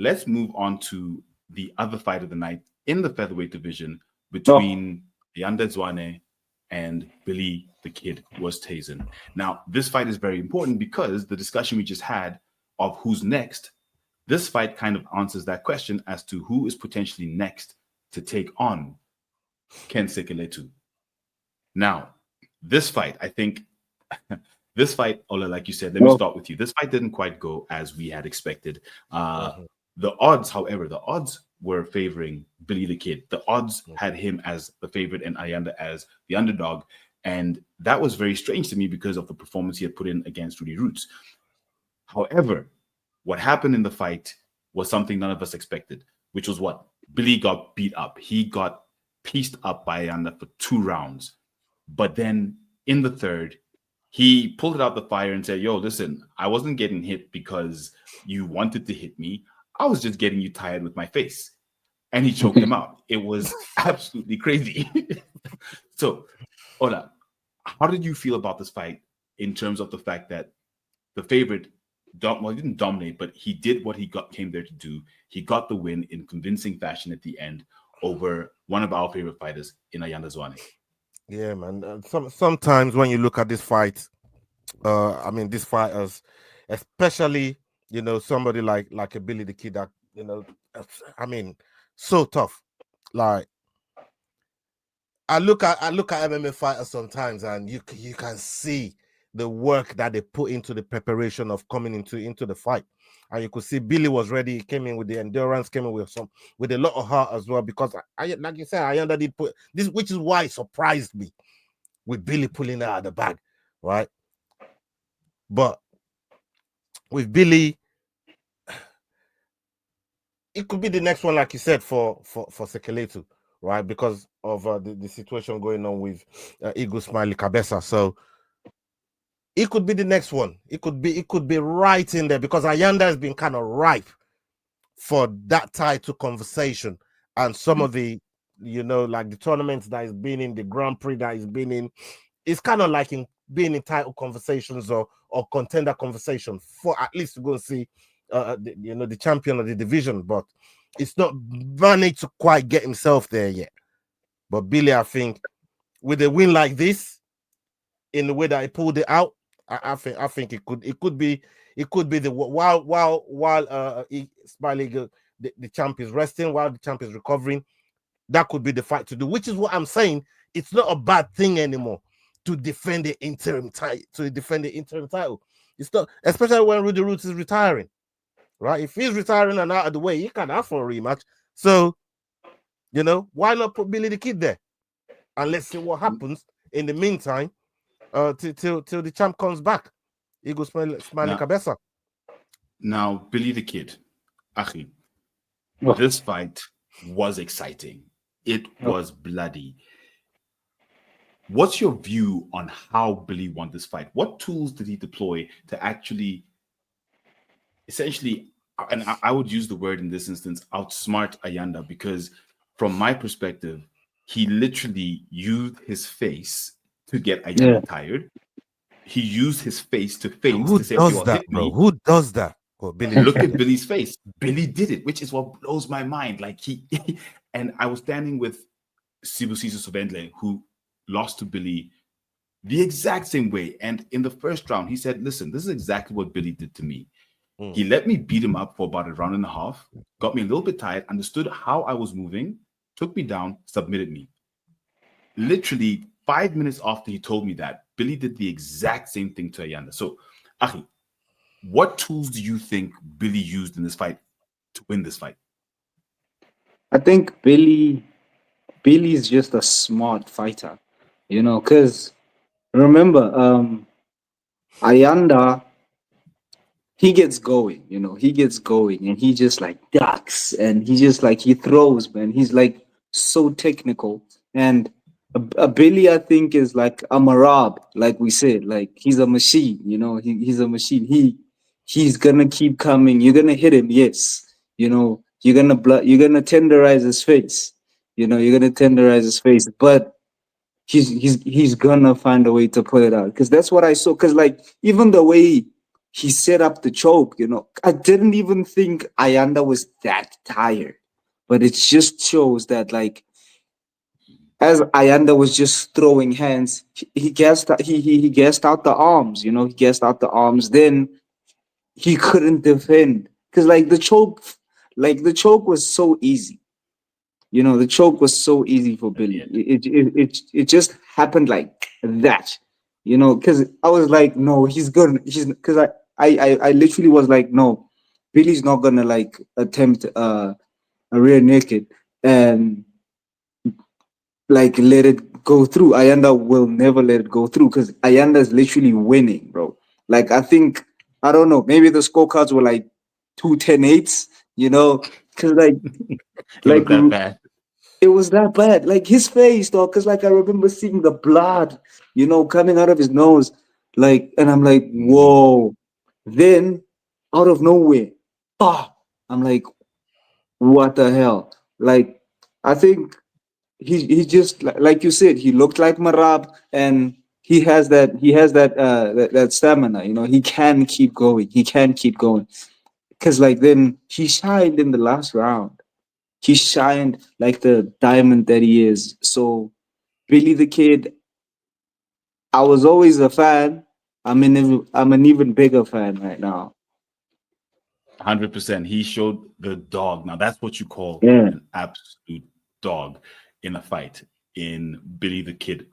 let's move on to the other fight of the night in the featherweight division No. between Ayanda Zwane and Billy the Kid Oosthuizen. Now, this fight is very important because the discussion we just had of who's next, this fight kind of answers that question as to who is potentially next to take on Ken Sekeletu. Now, this fight, I think, this fight, Ola, like you said, let me No. start with you. This fight didn't quite go as we had expected. Mhm, The odds, however, the odds were favoring Billy the Kid. The odds mhm. had him as the favorite and Ayanda as the underdog. And that was very strange to me because of the performance he had put in against Rudy Roots. However, what happened in the fight was something none of us expected, which was what? Billy got beat up. He got pieced up by Ayanda for 2 rounds. But then in the third, he pulled it out the fire and said, "Yo, listen, I wasn't getting hit because you wanted to hit me. I was just getting you tired with my face." And he choked him out. It was absolutely crazy. So, Ola, how did you feel about this fight in terms of the fact that the favorite, well, he didn't dominate, but he did what he came there to do. He got the win in convincing fashion at the end over one of our favorite fighters in Ayanda Zwane. Yeah, man. Sometimes when you look at this fight, I mean, these fighters, especially somebody like a Billy the Kid, that I mean, so tough. Like I look at MMA fighters sometimes, and you can see the work that they put into the preparation of coming into the fight, and you could see Billy was ready. He came in with the endurance, came in with a lot of heart as well. Because I like you said, Ayanda did put this, which is why it surprised me with Billy pulling it out of the bag, right? But with Billy, it could be the next one, like you said, for Sekeletu, right? Because of the situation going on with Eagle Smiley Cabeza. So it could be the next one. It could be right in there, because Ayanda has been kind of ripe for that title conversation, and some of the like the tournaments that he's been in, the Grand Prix that he's been in, it's kind of like in being in title conversations or contender conversation, for at least to go and see the champion of the division. But it's not managed to quite get himself there yet. But Billy, I think, with a win like this, in the way that he pulled it out, I think it could be the while Smiley the champ is resting, while the champ is recovering. That could be the fight to do, which is what I'm saying. It's not a bad thing anymore to defend the interim title. It's not, especially when Rudy Roots is retiring, right? If he's retiring and out of the way, he can ask for a rematch. So, why not put Billy the Kid there? And let's see what happens in the meantime, till the champ comes back. Eagle Smiley Now, Cabeza. now, Billy the Kid, Achi, No. this fight was exciting. It No. was bloody. What's your view on how Billy won this fight? What tools did he deploy to actually, essentially, and I would use the word in this instance, outsmart Ayanda? Because from my perspective, he literally used his face to get Yeah. Ayanda tired. He used his face to feint Who to say, "Okay, does well, that, hit bro? me." Who does that? Oh, Billy the Look at Kid. Billy's face. Billy did it, which is what blows my mind. Like and I was standing with Sibusiso Sobendle, who lost to Billy the exact same way. And in the first round, he said, "Listen, this is exactly what Billy did to me. He let me beat him up for about a round and a half, got me a little bit tired, understood how I was moving, took me down, submitted me." Literally 5 minutes after he told me that, Billy did the exact same thing to Ayanda. So, Achi, what tools do you think Billy used in this fight to win this fight? I think Billy's just a smart fighter, because remember, Ayanda, he gets going, he gets going and he just like ducks and he just like he throws, man. He's like so technical. And a Billy, I think, is like a Marab, like we said, like he's a machine, he's a machine. He's gonna keep coming. You're gonna hit him, yes. You're gonna tenderize his face. You're gonna tenderize his face, but he's gonna find a way to pull it out. Because that's what I saw. Because like even the way he set up the choke. You know, I didn't even think Ayanda was that tired, but it just shows that like as Ayanda was just throwing hands, he gassed he gassed out the arms. You know, he gassed out the arms. Then he couldn't defend because like the choke was so easy. You know, the choke was so easy for At the Billy. end. It just happened like that. You know, because I was like, no, he's gonna. He's because I literally was like, no, Billy's not gonna like attempt a rear naked and like let it go through. Ayanda will never let it go through because Ayanda is literally winning, bro. Like I think I don't know, maybe the scorecards were like 2-10-8s, you know, because It was like that bad. it was that bad. Like his face, though, because like I remember seeing the blood, you know, coming out of his nose, like, and I'm like, Mhm. whoa. Then out of nowhere, ah, I'm like, what the hell? Like, I think he just like you said, he looked like Marab, and he has that stamina. You know, he can keep going. He can keep going because like then he shined in the last round. He shined like the diamond that he is. So Billy the Kid, I was always a fan. I'm an even bigger fan right now. 100%. He showed the dog. Now that's what you call Yeah. an absolute dog in a fight in Billy the Kid